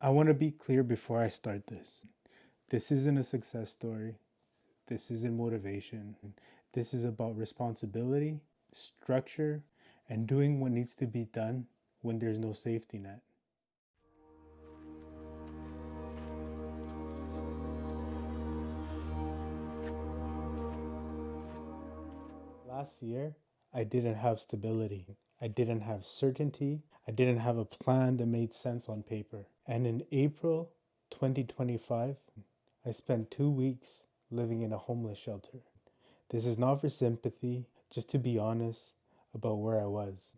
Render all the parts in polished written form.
I want to be clear before I start this. This isn't a success story. This isn't motivation. This is about responsibility, structure, and doing what needs to be done when there's no safety net. Last year, I didn't have stability. I didn't have certainty. I didn't have a plan that made sense on paper. And in April 2025, I spent 2 weeks living in a homeless shelter. This is not for sympathy, just to be honest about where I was.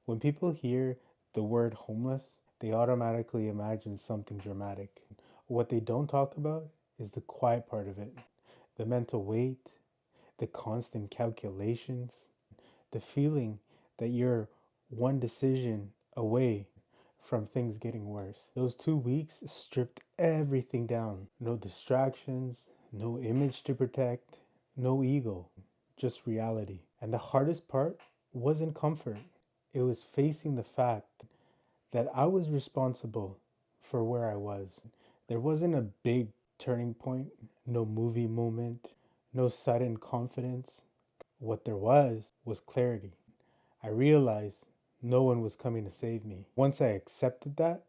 When people hear the word homeless, they automatically imagine something dramatic. What they don't talk about is the quiet part of it, the mental weight, the constant calculations, the feeling that you're one decision away from things getting worse. Those 2 weeks stripped everything down. No distractions, no image to protect, no ego, just reality. And the hardest part wasn't comfort, it was facing the fact that I was responsible for where I was. There wasn't a big turning point, no movie moment, no sudden confidence. What there was clarity. I realized no one was coming to save me. Once I accepted that,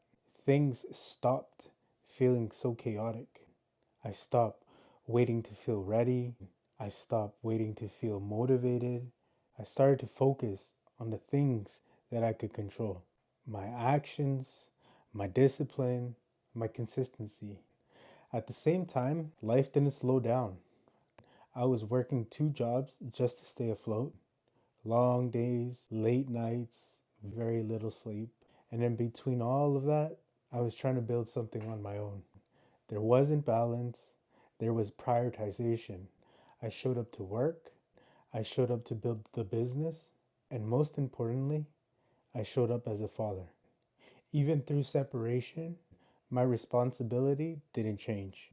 things stopped feeling so chaotic. I stopped waiting to feel ready. I stopped waiting to feel motivated. I started to focus on the things that I could control: my actions, my discipline, my consistency. At the same time, life didn't slow down. I was working 2 jobs just to stay afloat. Long days, late nights, very little sleep. And in between all of that, I was trying to build something on my own. There wasn't balance, there was prioritization. I showed up to work, I showed up to build the business, and most importantly, I showed up as a father. Even through separation, my responsibility didn't change.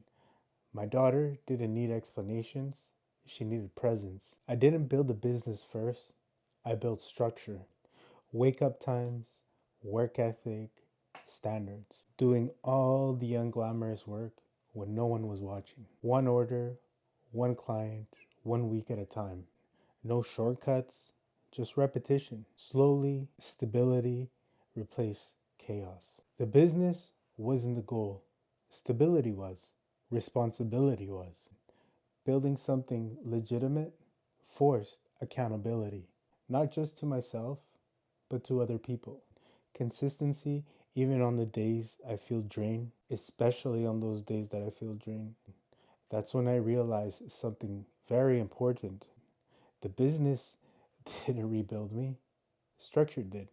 My daughter didn't need explanations, she needed presence. I didn't build a business first, I built structure: wake up times, work ethic, standards. Doing all the unglamorous work when no one was watching. One order, one client, 1 week at a time. No shortcuts, just repetition. Slowly, stability replaced chaos. The business wasn't the goal, stability was, responsibility was. Building something legitimate forced accountability, not just to myself, but to other people. Consistency, even on the days I feel drained, especially on those days that I feel drained. That's when I realized something very important. The business didn't rebuild me, structure did.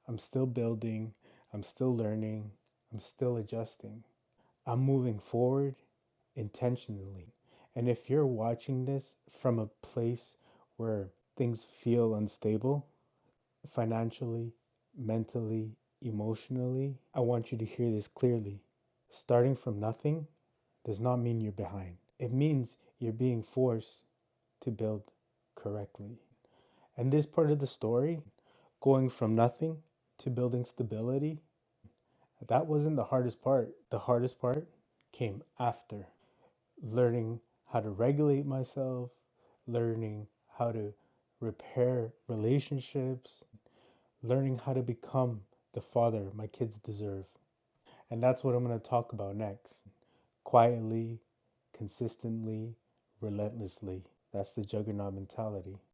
I'm still building, I'm still learning, I'm still adjusting. I'm moving forward intentionally. And if you're watching this from a place where things feel unstable, financially, mentally, emotionally, I want you to hear this clearly. Starting from nothing does not mean you're behind. It means you're being forced to build correctly. And this part of the story, going from nothing to building stability, that wasn't the hardest part. The hardest part came after. Learning how to regulate myself, learning how to repair relationships, learning how to become the father my kids deserve. And that's what I'm going to talk about next. Quietly, consistently, relentlessly. That's the juggernaut mentality.